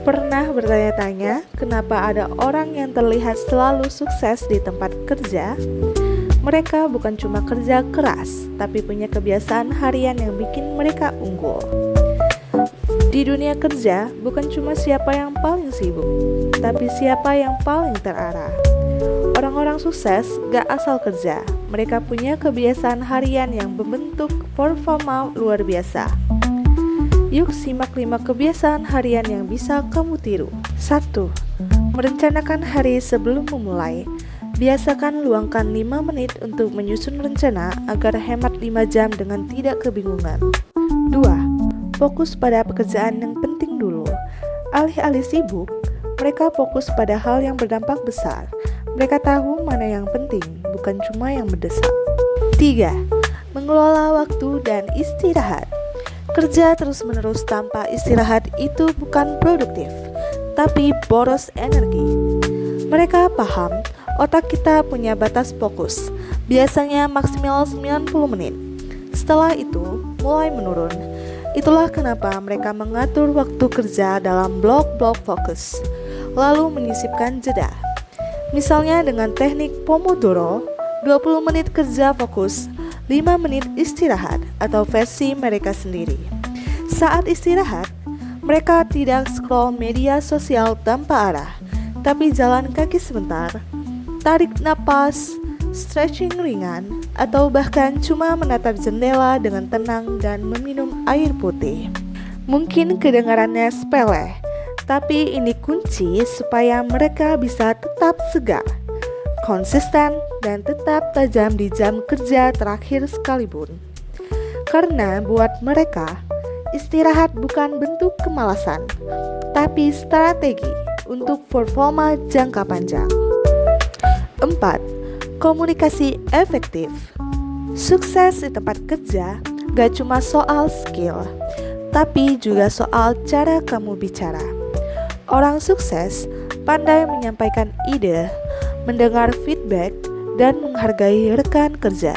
Pernah bertanya-tanya kenapa ada orang yang terlihat selalu sukses di tempat kerja? Mereka bukan cuma kerja keras, tapi punya kebiasaan harian yang bikin mereka unggul. Di dunia kerja, bukan cuma siapa yang paling sibuk, tapi siapa yang paling terarah. Orang-orang sukses gak asal kerja, mereka punya kebiasaan harian yang membentuk performa luar biasa. Yuk simak 5 kebiasaan harian yang bisa kamu tiru. 1. Merencanakan hari sebelum memulai. Biasakan luangkan 5 menit untuk menyusun rencana agar hemat 5 jam dengan tidak kebingungan. 2. Fokus pada pekerjaan yang penting dulu. Alih-alih sibuk, mereka fokus pada hal yang berdampak besar. Mereka tahu mana yang penting, bukan cuma yang mendesak. 3. Mengelola waktu dan istirahat. Kerja terus-menerus tanpa istirahat itu bukan produktif, tapi boros energi. Mereka paham, otak kita punya batas fokus, biasanya maksimal 90 menit. Setelah itu, mulai menurun. Itulah kenapa mereka mengatur waktu kerja dalam blok-blok fokus, lalu menyisipkan jeda. Misalnya dengan teknik Pomodoro, 20 menit kerja fokus, 5 menit istirahat atau versi mereka sendiri. Saat istirahat, mereka tidak scroll media sosial tanpa arah, tapi jalan kaki sebentar, tarik napas, stretching ringan, atau bahkan cuma menatap jendela dengan tenang dan meminum air putih. Mungkin kedengarannya sepele, tapi ini kunci supaya mereka bisa tetap segar, konsisten, dan tetap tajam di jam kerja terakhir sekalipun. Karena buat mereka, istirahat bukan bentuk kemalasan, tapi strategi untuk performa jangka panjang. 4. Komunikasi efektif. Sukses di tempat kerja gak cuma soal skill, tapi juga soal cara kamu bicara. Orang sukses pandai menyampaikan ide, mendengar feedback, dan menghargai rekan kerja.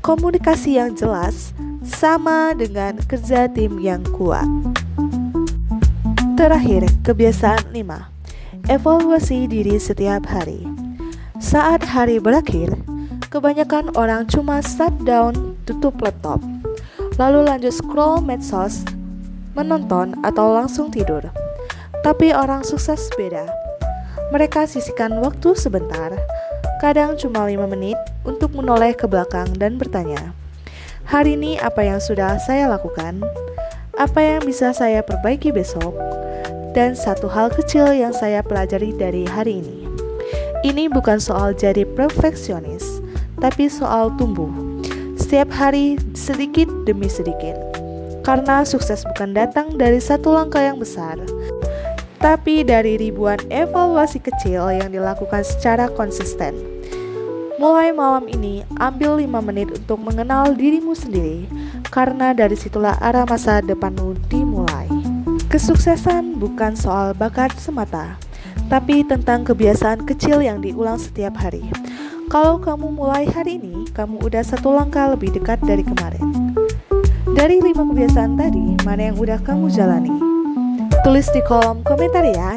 Komunikasi yang jelas sama dengan kerja tim yang kuat. Terakhir, kebiasaan 5. Evaluasi diri setiap hari. Saat hari berakhir, kebanyakan orang cuma shutdown, tutup laptop, lalu lanjut scroll medsos, menonton, atau langsung tidur. Tapi orang sukses beda. Mereka sisihkan waktu sebentar, kadang cuma 5 menit, untuk menoleh ke belakang dan bertanya, hari ini apa yang sudah saya lakukan? Apa yang bisa saya perbaiki besok? Dan satu hal kecil yang saya pelajari dari hari ini. Ini bukan soal jadi perfeksionis, tapi soal tumbuh. Setiap hari sedikit demi sedikit. Karena sukses bukan datang dari satu langkah yang besar, tapi dari ribuan evaluasi kecil yang dilakukan secara konsisten. Mulai malam ini, ambil 5 menit untuk mengenal dirimu sendiri, karena dari situlah arah masa depanmu dimulai. Kesuksesan bukan soal bakat semata, tapi tentang kebiasaan kecil yang diulang setiap hari. Kalau kamu mulai hari ini, kamu udah satu langkah lebih dekat dari kemarin. Dari 5 kebiasaan tadi, mana yang udah kamu jalani? Tulis di kolom komentar ya.